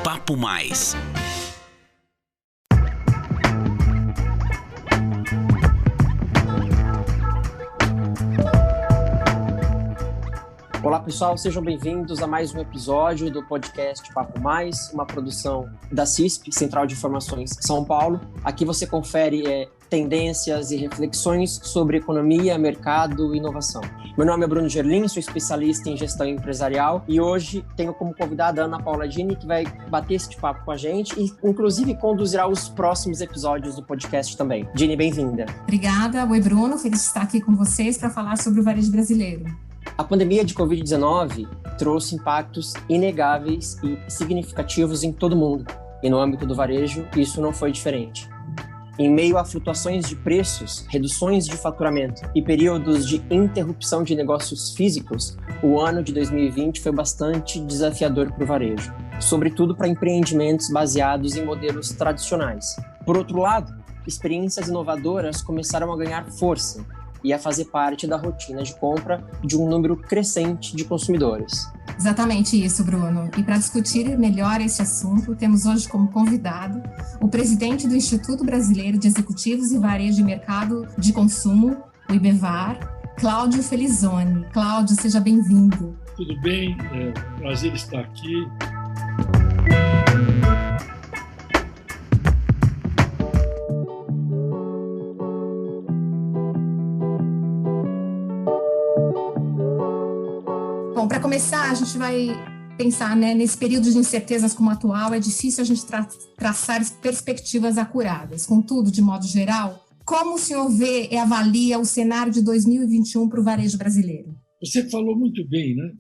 Papo Mais. Olá pessoal, sejam bem-vindos a mais um episódio do podcast Papo Mais, uma produção da CISP, Central de Informações São Paulo. Aqui você confere tendências e reflexões sobre economia, mercado e inovação. Meu nome é Bruno Gerlin, sou especialista em gestão empresarial e hoje tenho como convidada a Ana Paula Dini, que vai bater esse papo com a gente e inclusive conduzirá os próximos episódios do podcast também. Dini, bem-vinda. Obrigada. Oi, Bruno. Feliz de estar aqui com vocês para falar sobre o varejo brasileiro. A pandemia de Covid-19 trouxe impactos inegáveis e significativos em todo o mundo, e no âmbito do varejo isso não foi diferente. Em meio a flutuações de preços, reduções de faturamento e períodos de interrupção de negócios físicos, o ano de 2020 foi bastante desafiador para o varejo, sobretudo para empreendimentos baseados em modelos tradicionais. Por outro lado, experiências inovadoras começaram a ganhar força e a fazer parte da rotina de compra de um número crescente de consumidores. Exatamente isso, Bruno. E para discutir melhor esse assunto, temos hoje como convidado o presidente do Instituto Brasileiro de Executivos e Varejo de Mercado de Consumo, o IBEVAR, Cláudio Felizoni. Cláudio, seja bem-vindo. Tudo bem, prazer estar aqui. Bom, para começar, a gente vai pensar, nesse período de incertezas como o atual, é difícil a gente traçar perspectivas acuradas. Contudo, de modo geral, como o senhor vê e avalia o cenário de 2021 para o varejo brasileiro? Você falou muito bem, né?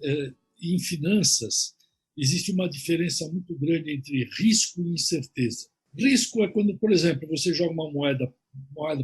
Em finanças, existe uma diferença muito grande entre risco e incerteza. Risco é quando, por exemplo, você joga uma moeda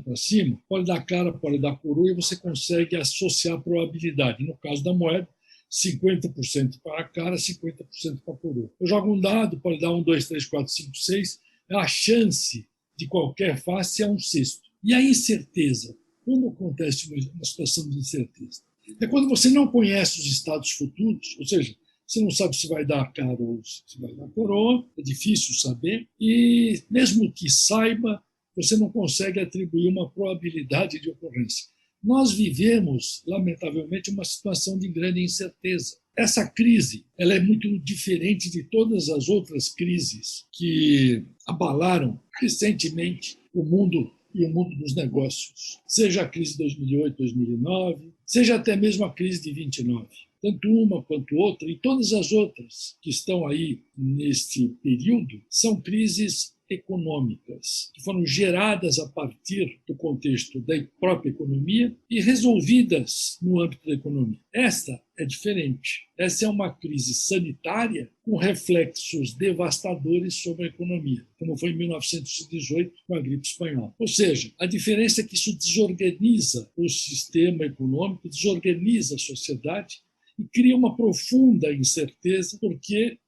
para cima, pode dar cara, pode dar coroa, e você consegue associar a probabilidade. No caso da moeda, 50% para a cara, 50% para a coroa. Eu jogo um dado, pode dar 1, 2, 3, 4, 5, 6. A chance de qualquer face é 1/6. E a incerteza? Quando acontece uma situação de incerteza? É quando você não conhece os estados futuros, ou seja, você não sabe se vai dar cara ou se vai dar coroa, é difícil saber, e mesmo que saiba, você não consegue atribuir uma probabilidade de ocorrência. Nós vivemos, lamentavelmente, uma situação de grande incerteza. Essa crise ela é muito diferente de todas as outras crises que abalaram recentemente o mundo e o mundo dos negócios. Seja a crise de 2008, 2009, seja até mesmo a crise de 29. Tanto uma quanto outra, e todas as outras que estão aí neste período, são crises econômicas, que foram geradas a partir do contexto da própria economia e resolvidas no âmbito da economia. Esta é diferente. Essa é uma crise sanitária com reflexos devastadores sobre a economia, como foi em 1918 com a gripe espanhola. Ou seja, a diferença é que isso desorganiza o sistema econômico, desorganiza a sociedade e cria uma profunda incerteza, porque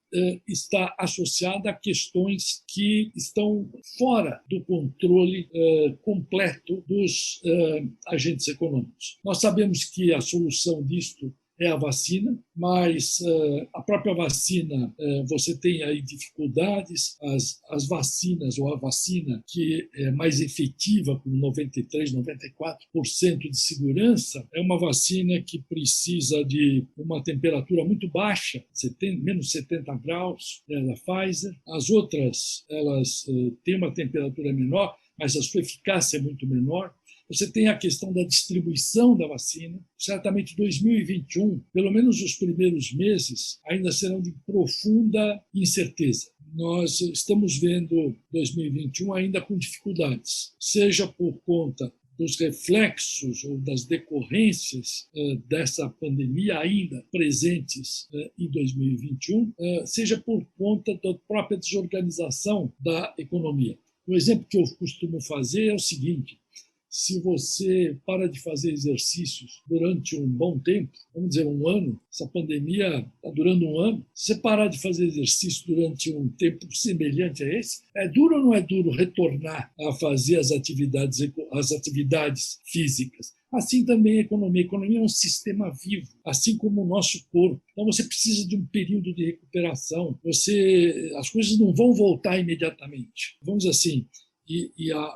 está associada a questões que estão fora do controle completo dos agentes econômicos. Nós sabemos que a solução disto é a vacina, mas a própria vacina, você tem aí dificuldades, as vacinas, ou a vacina que é mais efetiva, com 93%, 94% de segurança, é uma vacina que precisa de uma temperatura muito baixa, menos 70 graus, da Pfizer. As outras, elas têm uma temperatura menor, mas a sua eficácia é muito menor. Você tem a questão da distribuição da vacina. Certamente 2021, pelo menos os primeiros meses, ainda serão de profunda incerteza. Nós estamos vendo 2021 ainda com dificuldades, seja por conta dos reflexos ou das decorrências dessa pandemia ainda presentes em 2021, seja por conta da própria desorganização da economia. O exemplo que eu costumo fazer é o seguinte: se você para de fazer exercícios durante um bom tempo, vamos dizer um ano, essa pandemia está durando um ano, se você parar de fazer exercício durante um tempo semelhante a esse, é duro ou não é duro retornar a fazer as atividades físicas? Assim também a economia. A economia é um sistema vivo, assim como o nosso corpo. Então você precisa de um período de recuperação. As coisas não vão voltar imediatamente. Vamos assim,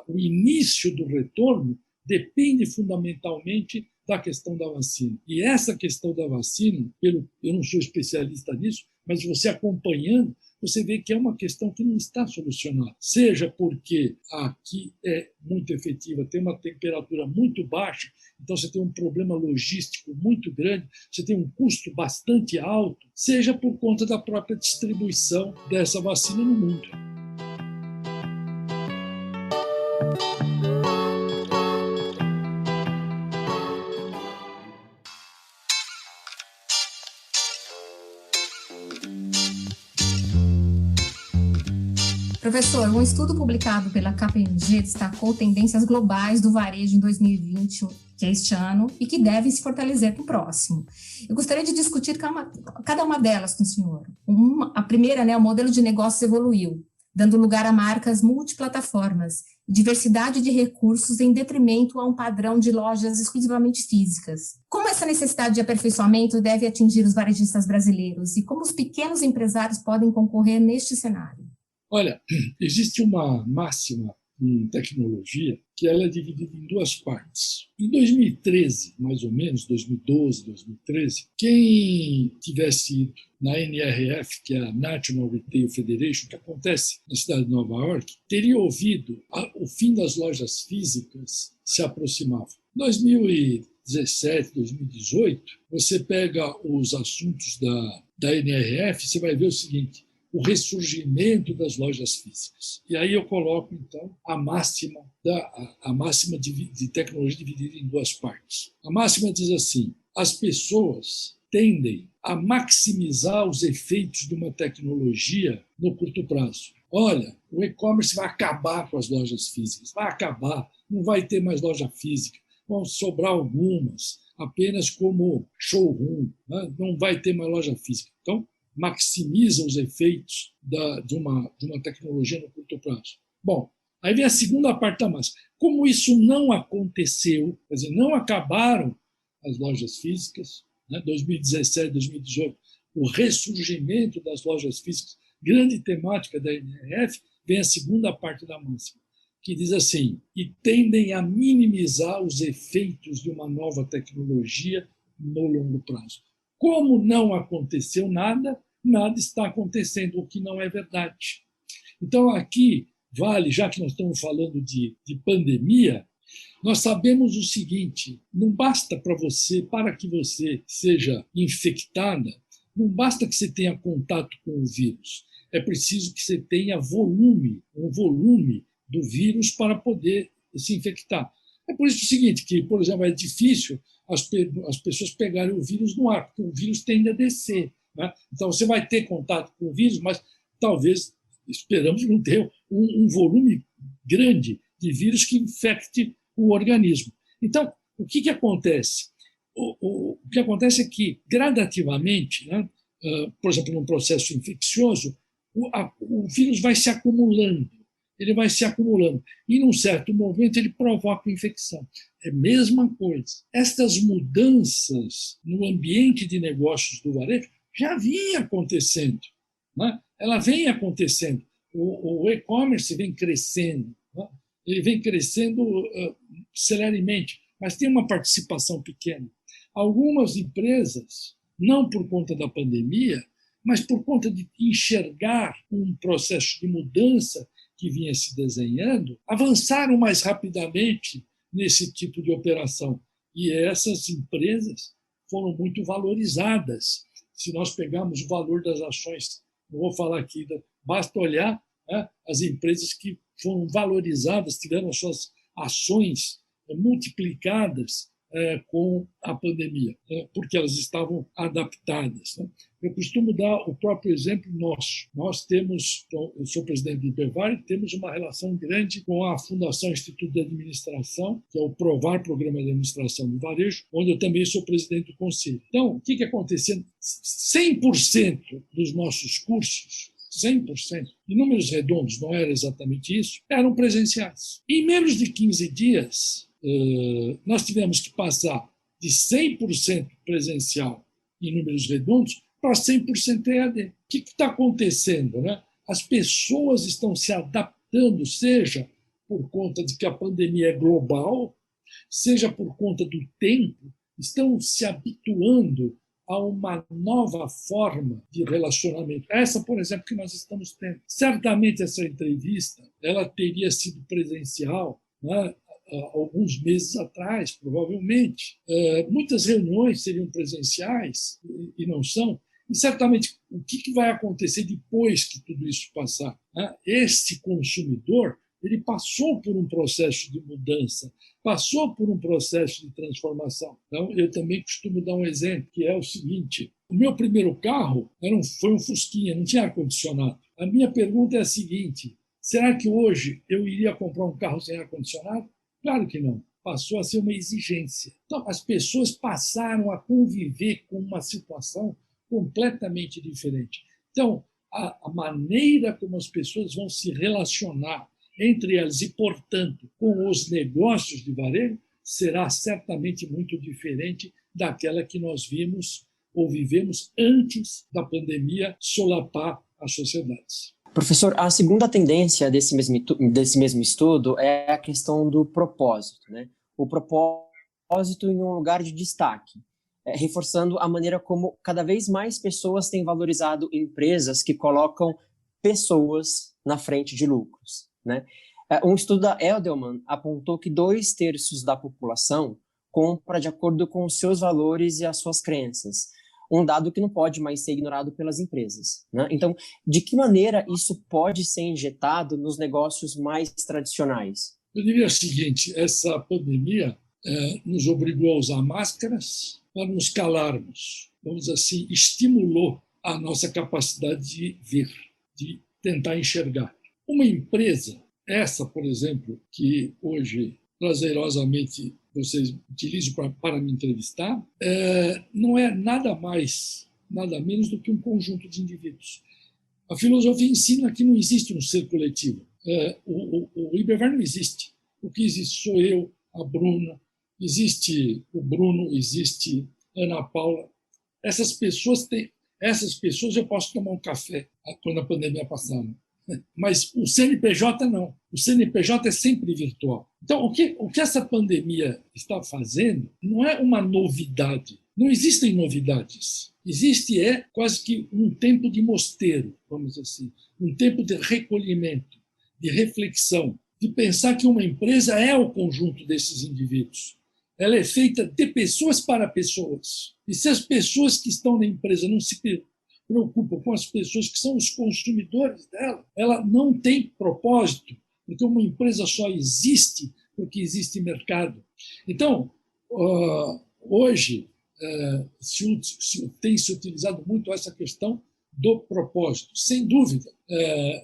o início do retorno depende fundamentalmente da questão da vacina. E essa questão da vacina, eu não sou especialista nisso, mas você acompanhando, você vê que é uma questão que não está solucionada. Seja porque aqui é muito efetiva, tem uma temperatura muito baixa, então você tem um problema logístico muito grande, você tem um custo bastante alto, seja por conta da própria distribuição dessa vacina no mundo. Professor, um estudo publicado pela KPMG destacou tendências globais do varejo em 2020, que é este ano, e que devem se fortalecer para o próximo. Eu gostaria de discutir cada uma delas com o senhor. A primeira, o modelo de negócios evoluiu, dando lugar a marcas multiplataformas, diversidade de recursos em detrimento a um padrão de lojas exclusivamente físicas. Como essa necessidade de aperfeiçoamento deve atingir os varejistas brasileiros e como os pequenos empresários podem concorrer neste cenário? Olha, existe uma máxima em tecnologia que ela é dividida em duas partes. Em 2013, mais ou menos, 2012, 2013, quem tivesse ido na NRF, que é a National Retail Federation, que acontece na cidade de Nova York, teria ouvido o fim das lojas físicas se aproximava. Em 2017, 2018, você pega os assuntos da NRF, você vai ver o seguinte: o ressurgimento das lojas físicas. E aí eu coloco, então, a máxima de tecnologia dividida em duas partes. A máxima diz assim: as pessoas tendem a maximizar os efeitos de uma tecnologia no curto prazo. Olha, o e-commerce vai acabar com as lojas físicas, vai acabar, não vai ter mais loja física, vão sobrar algumas, apenas como showroom, né? Não vai ter mais loja física. Então, maximiza os efeitos de uma tecnologia no curto prazo. Bom, aí vem a segunda parte da massa. Como isso não aconteceu, quer dizer, não acabaram as lojas físicas, 2017, 2018, o ressurgimento das lojas físicas, grande temática da NRF, vem a segunda parte da máxima, que diz assim: e tendem a minimizar os efeitos de uma nova tecnologia no longo prazo. Como não aconteceu nada está acontecendo, o que não é verdade. Então, aqui vale, já que nós estamos falando de pandemia, nós sabemos o seguinte: não basta para que você seja infectada, não basta que você tenha contato com o vírus, é preciso que você tenha um volume do vírus para poder se infectar. É por isso o seguinte, que, por exemplo, é difícil as pessoas pegarem o vírus no ar, porque o vírus tende a descer, né? Então, você vai ter contato com o vírus, mas talvez, esperamos não ter um volume grande de vírus que infecte o organismo. Então, o que acontece? O que acontece é que, gradativamente, né, por exemplo, num processo infeccioso, o vírus vai se acumulando. Ele vai se acumulando. E, num certo momento, ele provoca infecção. É a mesma coisa. Estas mudanças no ambiente de negócios do varejo já vinha acontecendo. Né? Ela vem acontecendo. O e-commerce vem crescendo. Né? Ele vem crescendo celeremente, mas tem uma participação pequena. Algumas empresas, não por conta da pandemia, mas por conta de enxergar um processo de mudança que vinha se desenhando, avançaram mais rapidamente nesse tipo de operação. E essas empresas foram muito valorizadas. Se nós pegarmos o valor das ações, não vou falar aqui, basta olhar, né, as empresas que foram valorizadas, tiveram suas ações multiplicadas com a pandemia, porque elas estavam adaptadas. Eu costumo dar o próprio exemplo nosso. Nós temos, eu sou presidente do IBEVAR, e temos uma relação grande com a Fundação Instituto de Administração, que é o PROVAR, Programa de Administração do Varejo, onde eu também sou presidente do conselho. Então, o que acontecia? 100% dos nossos cursos, 100%, em números redondos, não era exatamente isso, eram presenciais. Em menos de 15 dias, nós tivemos que passar de 100% presencial em números redondos para 100% EAD. O que está acontecendo? As pessoas estão se adaptando, seja por conta de que a pandemia é global, seja por conta do tempo, estão se habituando a uma nova forma de relacionamento. Essa, por exemplo, que nós estamos tendo. Certamente essa entrevista ela teria sido presencial, alguns meses atrás, provavelmente. Muitas reuniões seriam presenciais e não são. E certamente o que vai acontecer depois que tudo isso passar? Esse consumidor ele passou por um processo de mudança, passou por um processo de transformação. Então, eu também costumo dar um exemplo, que é o seguinte: o meu primeiro carro foi um Fusquinha, não tinha ar-condicionado. A minha pergunta é a seguinte: será que hoje eu iria comprar um carro sem ar-condicionado? Claro que não. Passou a ser uma exigência. Então, as pessoas passaram a conviver com uma situação completamente diferente. Então, a maneira como as pessoas vão se relacionar entre elas e, portanto, com os negócios de varejo, será certamente muito diferente daquela que nós vimos ou vivemos antes da pandemia solapar as sociedades. Professor, a segunda tendência desse mesmo estudo é a questão do propósito, O propósito em um lugar de destaque, reforçando a maneira como cada vez mais pessoas têm valorizado empresas que colocam pessoas na frente de lucros. Um estudo da Edelman apontou que 2/3 da população compra de acordo com os seus valores e as suas crenças, um dado que não pode mais ser ignorado pelas empresas. Então, de que maneira isso pode ser injetado nos negócios mais tradicionais? Eu diria o seguinte: essa pandemia nos obrigou a usar máscaras para nos calarmos. Vamos dizer assim, estimulou a nossa capacidade de ver, de tentar enxergar. Uma empresa, essa, por exemplo, que hoje, prazerosamente, vocês utilizam para me entrevistar, não é nada mais, nada menos do que um conjunto de indivíduos. A filosofia ensina que não existe um ser coletivo. O IBEVAR não existe. O que existe sou eu, a Bruna, existe o Bruno, existe a Ana Paula. Essas pessoas eu posso tomar um café quando a pandemia passar. Mas o CNPJ não. O CNPJ é sempre virtual. Então, o que essa pandemia está fazendo não é uma novidade. Não existem novidades. Existe quase que um tempo de mosteiro, vamos dizer assim, um tempo de recolhimento, de reflexão, de pensar que uma empresa é o conjunto desses indivíduos. Ela é feita de pessoas para pessoas. E se as pessoas que estão na empresa não se preocupa com as pessoas que são os consumidores dela, ela não tem propósito, porque uma empresa só existe porque existe mercado. Então, hoje, tem se utilizado muito essa questão do propósito, sem dúvida.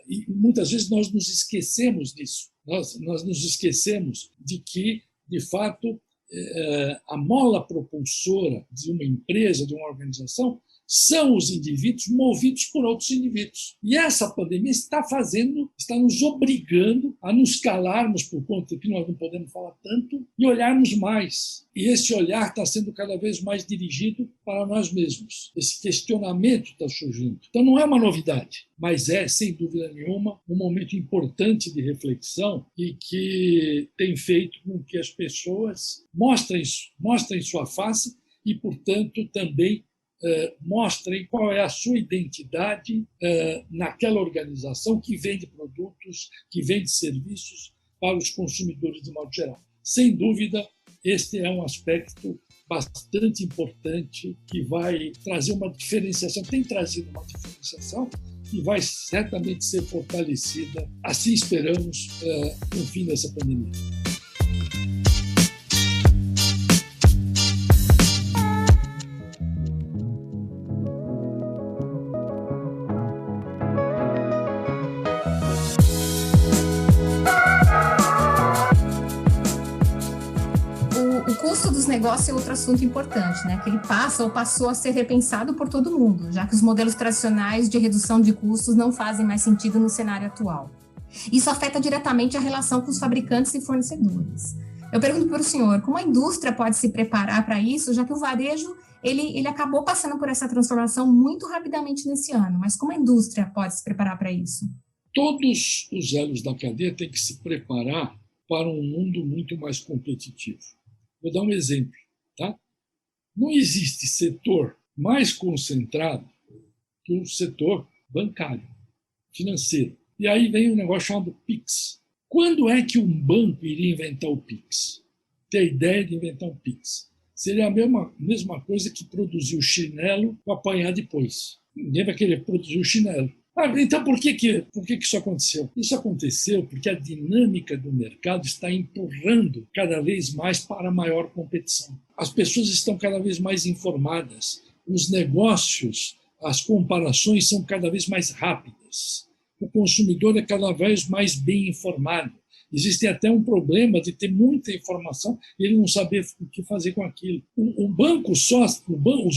E muitas vezes nós nos esquecemos disso. Nós nos esquecemos de que, de fato, a mola propulsora de uma empresa, de uma organização, são os indivíduos movidos por outros indivíduos. E essa pandemia está nos obrigando a nos calarmos por conta que nós não podemos falar tanto e olharmos mais. E esse olhar está sendo cada vez mais dirigido para nós mesmos. Esse questionamento está surgindo. Então não é uma novidade, mas é, sem dúvida nenhuma, um momento importante de reflexão e que tem feito com que as pessoas mostrem sua face e, portanto, também mostrem qual é a sua identidade naquela organização que vende produtos, que vende serviços para os consumidores de modo geral. Sem dúvida, este é um aspecto bastante importante que vai trazer uma diferenciação, tem trazido uma diferenciação e vai certamente ser fortalecida, assim esperamos, no fim dessa pandemia. custo dos negócios é outro assunto importante, né? Que ele passa ou passou a ser repensado por todo mundo, já que os modelos tradicionais de redução de custos não fazem mais sentido no cenário atual. Isso afeta diretamente a relação com os fabricantes e fornecedores. Eu pergunto para o senhor, como a indústria pode se preparar para isso, já que o varejo ele acabou passando por essa transformação muito rapidamente nesse ano, mas como a indústria pode se preparar para isso? Todos os elos da cadeia têm que se preparar para um mundo muito mais competitivo. Vou dar um exemplo. Tá? Não existe setor mais concentrado que o setor bancário, financeiro. E aí vem um negócio chamado PIX. Quando é que um banco iria inventar o PIX? Ter a ideia de inventar um PIX. Seria a mesma coisa que produzir o chinelo para apanhar depois. Ninguém vai querer produzir o chinelo. Então, por que isso aconteceu? Isso aconteceu porque a dinâmica do mercado está empurrando cada vez mais para a maior competição. As pessoas estão cada vez mais informadas. Os negócios, as comparações são cada vez mais rápidas. O consumidor é cada vez mais bem informado. Existe até um problema de ter muita informação e ele não saber o que fazer com aquilo. Os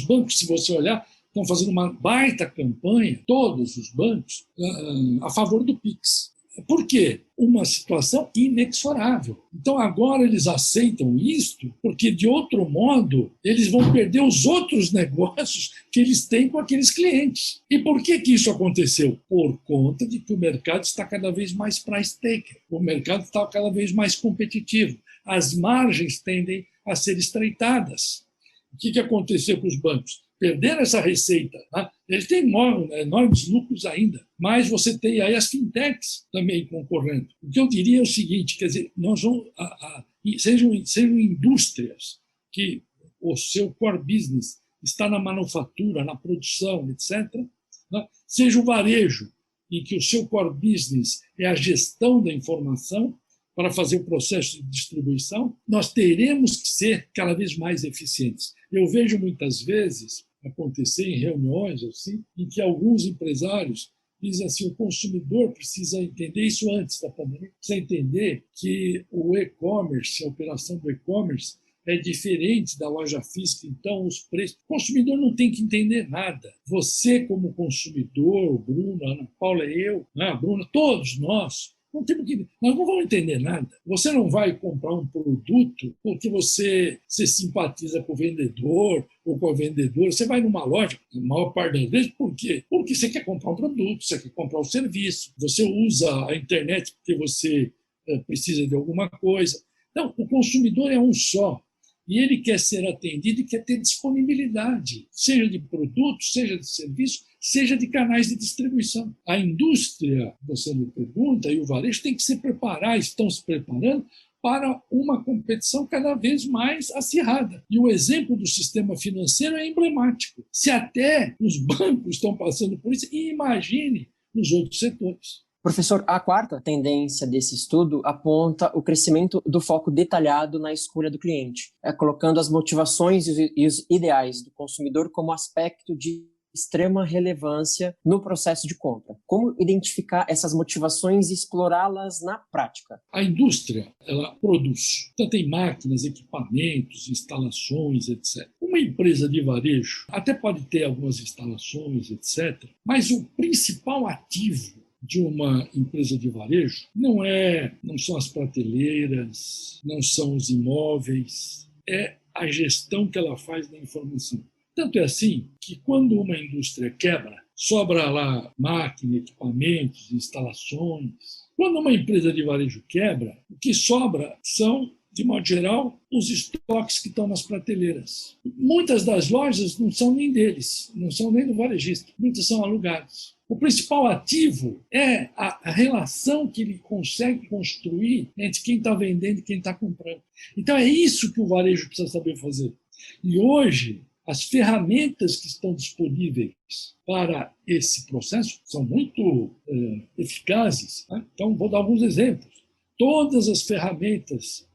bancos, se você olhar, estão fazendo uma baita campanha, todos os bancos, a favor do PIX. Por quê? Uma situação inexorável. Então, agora eles aceitam isto, porque, de outro modo, eles vão perder os outros negócios que eles têm com aqueles clientes. E por que isso aconteceu? Por conta de que o mercado está cada vez mais price taker. O mercado está cada vez mais competitivo. As margens tendem a ser estreitadas. O que aconteceu com os bancos? Perderam essa receita. Tá? Eles têm enormes lucros ainda, mas você tem aí as fintechs também concorrendo. O que eu diria é o seguinte, quer dizer, nós vamos, sejam indústrias que o seu core business está na manufatura, na produção, etc., né? Seja o varejo, em que o seu core business é a gestão da informação para fazer o processo de distribuição, nós teremos que ser cada vez mais eficientes. Eu vejo muitas vezes acontecer em reuniões assim, em que alguns empresários dizem assim, o consumidor precisa entender isso antes da pandemia, precisa entender que o e-commerce, a operação do e-commerce é diferente da loja física, então os preços... O consumidor não tem que entender nada. Você como consumidor, o Bruno, a Ana Paula, eu, a Bruna, todos nós não vamos entender nada. Você não vai comprar um produto porque você se simpatiza com o vendedor ou com a vendedora. Você vai numa loja, na maior parte das vezes, por quê? Porque você quer comprar um produto, você quer comprar um serviço, você usa a internet porque você precisa de alguma coisa. Então, o consumidor é um só. E ele quer ser atendido e quer ter disponibilidade, seja de produto, seja de serviço, seja de canais de distribuição. A indústria, você me pergunta, e o varejo tem que se preparar, estão se preparando para uma competição cada vez mais acirrada. E o exemplo do sistema financeiro é emblemático. Se até os bancos estão passando por isso, imagine nos outros setores. Professor, a quarta tendência desse estudo aponta o crescimento do foco detalhado na escolha do cliente, colocando as motivações e os ideais do consumidor como aspecto de extrema relevância no processo de compra. Como identificar essas motivações e explorá-las na prática? A indústria, ela produz. Então tem máquinas, equipamentos, instalações, etc. Uma empresa de varejo até pode ter algumas instalações, etc. Mas o principal ativo de uma empresa de varejo não são as prateleiras, não são os imóveis, é a gestão que ela faz da informação. Tanto é assim que quando uma indústria quebra, sobra lá máquina, equipamentos, instalações. Quando uma empresa de varejo quebra, o que sobra são, de modo geral, os estoques que estão nas prateleiras. Muitas das lojas não são nem deles, não são nem do varejista, muitas são alugadas. O principal ativo é a relação que ele consegue construir entre quem está vendendo e quem está comprando. Então é isso que o varejo precisa saber fazer. E hoje, as ferramentas que estão disponíveis para esse processo são muito eficazes. Né? Então, vou dar alguns exemplos. Todas as ferramentas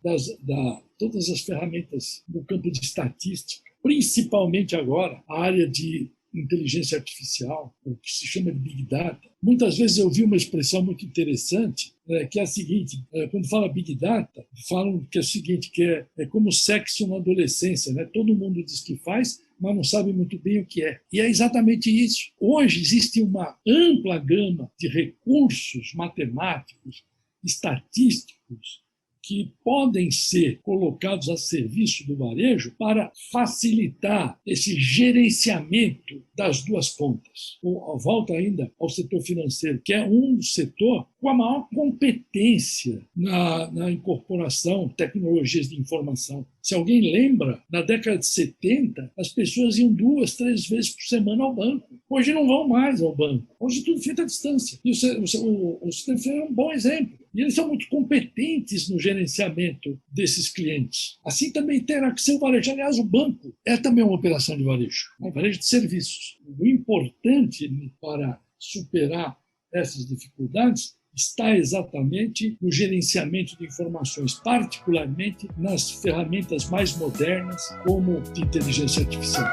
do campo de estatística, principalmente agora, a área de inteligência artificial, o que se chama de Big Data. Muitas vezes eu vi uma expressão muito interessante, que é a seguinte: quando fala Big Data, falam que é o seguinte, que é como sexo na adolescência, né? Todo mundo diz que faz, mas não sabe muito bem o que é. E é exatamente isso. Hoje existe uma ampla gama de recursos matemáticos, estatísticos, que podem ser colocados a serviço do varejo para facilitar esse gerenciamento das duas pontas. Volta ainda ao setor financeiro, que é um setor com a maior competência na incorporação de tecnologias de informação. Se alguém lembra, na década de 70, as pessoas iam 2, 3 vezes por semana ao banco. Hoje não vão mais ao banco. Hoje tudo feito à distância. E o sistema financeiro é um bom exemplo. E eles são muito competentes no gerenciamento desses clientes. Assim também terá que ser o varejo. Aliás, o banco é também uma operação de varejo, um varejo de serviços. O importante para superar essas dificuldades está exatamente no gerenciamento de informações, particularmente nas ferramentas mais modernas, como de inteligência artificial.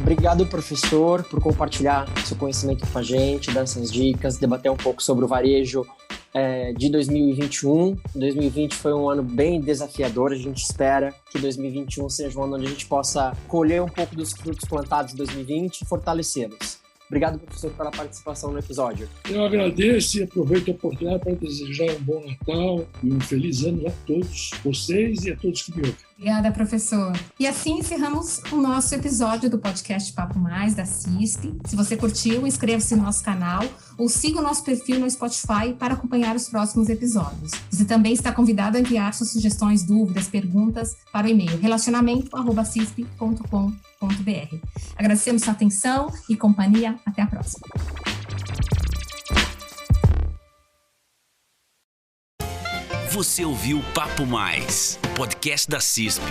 Obrigado, professor, por compartilhar seu conhecimento com a gente, dar essas dicas, debater um pouco sobre o varejo de 2021. 2020 foi um ano bem desafiador. A gente espera que 2021 seja um ano onde a gente possa colher um pouco dos frutos plantados em 2020 e fortalecê-los. Obrigado, professor, pela participação no episódio. Eu agradeço e aproveito a oportunidade para desejar um bom Natal e um feliz ano a todos vocês e a todos que me ouvem. Obrigada, professor. E assim encerramos o nosso episódio do podcast Papo Mais, da CISP. Se você curtiu, inscreva-se no nosso canal ou siga o nosso perfil no Spotify para acompanhar os próximos episódios. Você também está convidado a enviar suas sugestões, dúvidas, perguntas para o e-mail relacionamento@cisp.com.br. Agradecemos sua atenção e companhia. Até a próxima. Você ouviu Papo Mais, podcast da CISP.